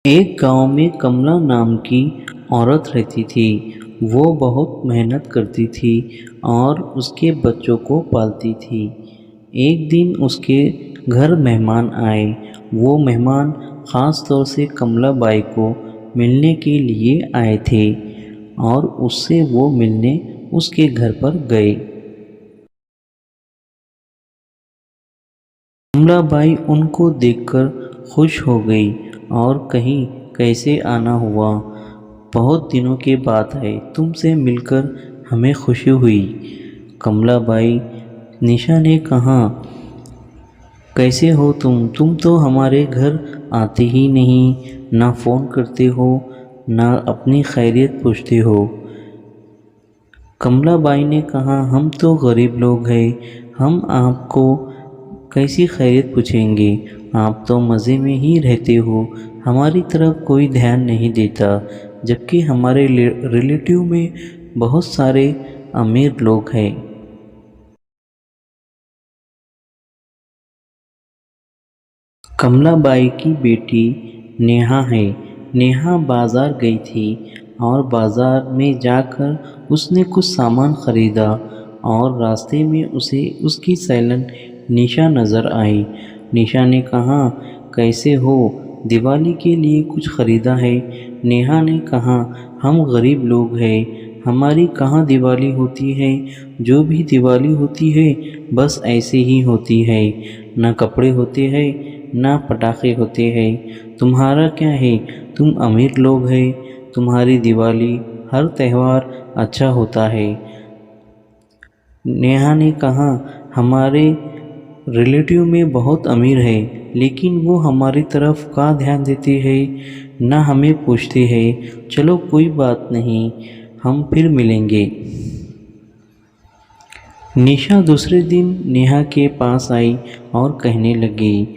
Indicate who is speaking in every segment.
Speaker 1: एक गांव में कमला नाम की औरत रहती थी। वो बहुत मेहनत करती थी और उसके बच्चों को पालती थी। एक दिन उसके घर मेहमान आए। वो मेहमान ख़ास तौर से कमला बाई को मिलने के लिए आए थे और उससे वो मिलने उसके घर पर गए। कमलाबाई उनको देखकर खुश हो गई और कहीं कैसे आना हुआ। बहुत दिनों के बाद है, तुमसे मिलकर हमें खुशी हुई। कमलाबाई निशा ने कहा, कैसे हो तुम तो हमारे घर आते ही नहीं, ना फ़ोन करते हो, ना अपनी खैरियत पूछते हो। कमलाबाई ने कहा, हम तो गरीब लोग हैं, हम आपको कैसी खैरियत पूछेंगे। आप तो मज़े में ही रहते हो, हमारी तरफ कोई ध्यान नहीं देता, जबकि हमारे रिलेटिव में बहुत सारे अमीर लोग हैं। कमलाबाई की बेटी नेहा है। नेहा बाज़ार गई थी और बाज़ार में जाकर उसने कुछ सामान ख़रीदा और रास्ते में उसे उसकी सहेलिन निशा नज़र आई। निशा ने कहा, कैसे हो, दिवाली के लिए कुछ ख़रीदा है। नेहा ने कहा, हम गरीब लोग हैं, हमारी कहाँ दिवाली होती है। जो भी दिवाली होती है बस ऐसे ही होती है, ना कपड़े होते हैं ना पटाखे होते हैं। तुम्हारा क्या है, तुम अमीर लोग हैं, तुम्हारी दिवाली हर त्यौहार अच्छा होता है। नेहा ने कहा, हमारे रिलेटिव में बहुत अमीर है, लेकिन वो हमारी तरफ का ध्यान देते हैं, ना हमें पूछते हैं। चलो कोई बात नहीं, हम फिर मिलेंगे। निशा दूसरे दिन नेहा के पास आई और कहने लगी,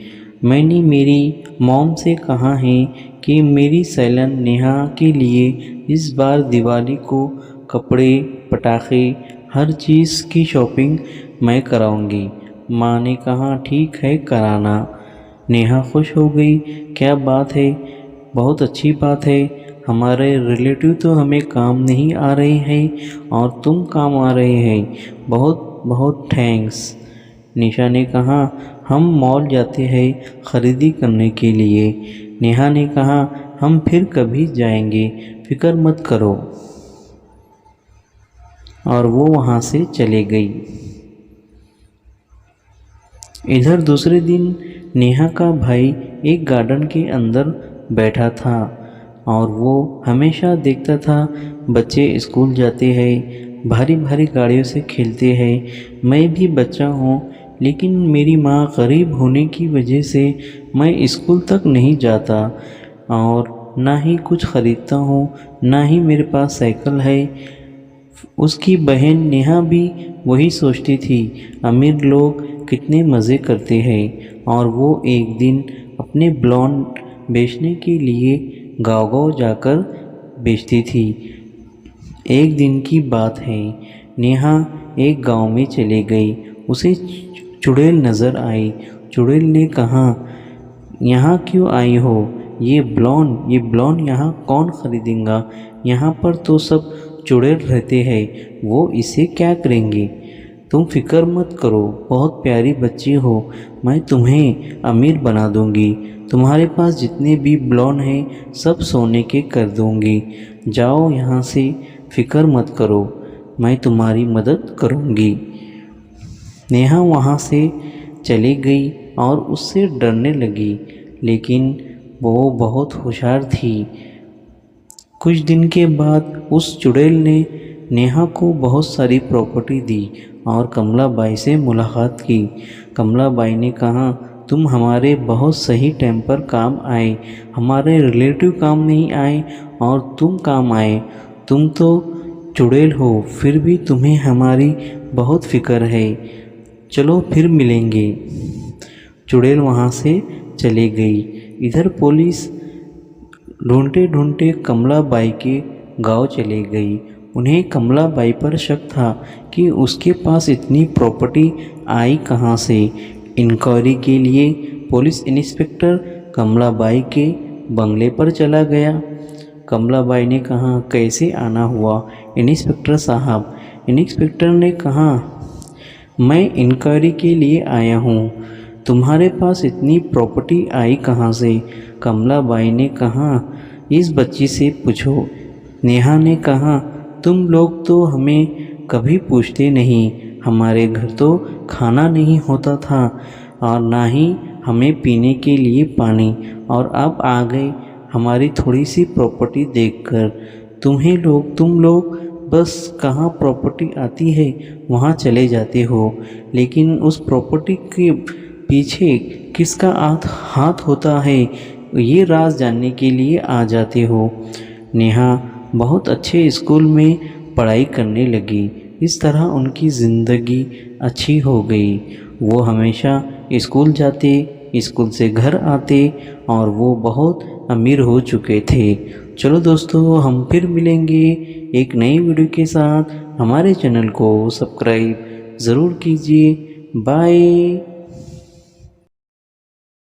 Speaker 1: मैंने मेरी मॉम से कहा है कि मेरी सहेलिन नेहा के लिए इस बार दिवाली को कपड़े, पटाखे, हर चीज़ की शॉपिंग मैं कराऊंगी। माँ ने कहा, ठीक है कराना। नेहा खुश हो गई, क्या बात है, बहुत अच्छी बात है। हमारे रिलेटिव तो हमें काम नहीं आ रहे हैं और तुम काम आ रहे हैं, बहुत बहुत थैंक्स। निशा ने कहा, हम मॉल जाते हैं ख़रीदी करने के लिए। नेहा ने कहा, हम फिर कभी जाएंगे, फिक्र मत करो। और वो वहाँ से चले गई। इधर दूसरे दिन नेहा का भाई एक गार्डन के अंदर बैठा था और वो हमेशा देखता था बच्चे स्कूल जाते हैं, भारी भारी गाड़ियों से खेलते हैं। मैं भी बच्चा हूँ, लेकिन मेरी माँ गरीब होने की वजह से मैं स्कूल तक नहीं जाता और ना ही कुछ ख़रीदता हूँ, ना ही मेरे पास साइकिल है। उसकी बहन नेहा भी वही सोचती थी, अमीर लोग कितने मज़े करते हैं। और वो एक दिन अपने ब्लॉन्ड बेचने के लिए गांव-गांव जाकर बेचती थी। एक दिन की बात है, नेहा एक गांव में चली गई। उसे चुड़ैल नज़र आई। चुड़ैल ने कहा, यहाँ क्यों आई हो, ये ब्लॉन्ड यहाँ कौन ख़रीदेगा। यहाँ पर तो सब चुड़ैल रहते हैं, वो इसे क्या करेंगे। तुम फिक्र मत करो, बहुत प्यारी बच्ची हो, मैं तुम्हें अमीर बना दूंगी। तुम्हारे पास जितने भी ब्लॉन्ड हैं सब सोने के कर दूंगी। जाओ यहाँ से, फिक्र मत करो, मैं तुम्हारी मदद करूंगी। नेहा वहाँ से चली गई और उससे डरने लगी, लेकिन वो बहुत होशियार थी। कुछ दिन के बाद उस चुड़ैल ने नेहा को बहुत सारी प्रॉपर्टी दी और कमलाबाई से मुलाकात की। कमलाबाई ने कहा, तुम हमारे बहुत सही टाइम पर काम आए, हमारे रिलेटिव काम नहीं आए और तुम काम आए। तुम तो चुड़ैल हो, फिर भी तुम्हें हमारी बहुत फ़िक्र है। चलो फिर मिलेंगे। चुड़ैल वहाँ से चली गई। इधर पुलिस ढूंढते ढूंढते कमलाबाई के गांव चले गई। उन्हें कमलाबाई पर शक था कि उसके पास इतनी प्रॉपर्टी आई कहाँ से। इंक्वायरी के लिए पुलिस इंस्पेक्टर कमलाबाई के बंगले पर चला गया। कमलाबाई ने कहा, कैसे आना हुआ इंस्पेक्टर साहब? इंस्पेक्टर ने कहा, मैं इंक्वायरी के लिए आया हूँ। तुम्हारे पास इतनी प्रॉपर्टी आई कहाँ से? कमलाबाई ने कहा, इस बच्ची से पूछो। नेहा ने कहा, तुम लोग तो हमें कभी पूछते नहीं। हमारे घर तो खाना नहीं होता था और ना ही हमें पीने के लिए पानी, और अब आ गए हमारी थोड़ी सी प्रॉपर्टी देखकर। तुम लोग बस कहाँ प्रॉपर्टी आती है वहाँ चले जाते हो, लेकिन उस प्रॉपर्टी के पीछे किसका हाथ होता है ये राज जानने के लिए आ जाते हो। नेहा बहुत अच्छे स्कूल में पढ़ाई करने लगी। इस तरह उनकी ज़िंदगी अच्छी हो गई। वो हमेशा स्कूल जाते, स्कूल से घर आते और वो बहुत अमीर हो चुके थे। चलो दोस्तों, हम फिर मिलेंगे एक नई वीडियो के साथ। हमारे चैनल को सब्सक्राइब ज़रूर कीजिए। बाय।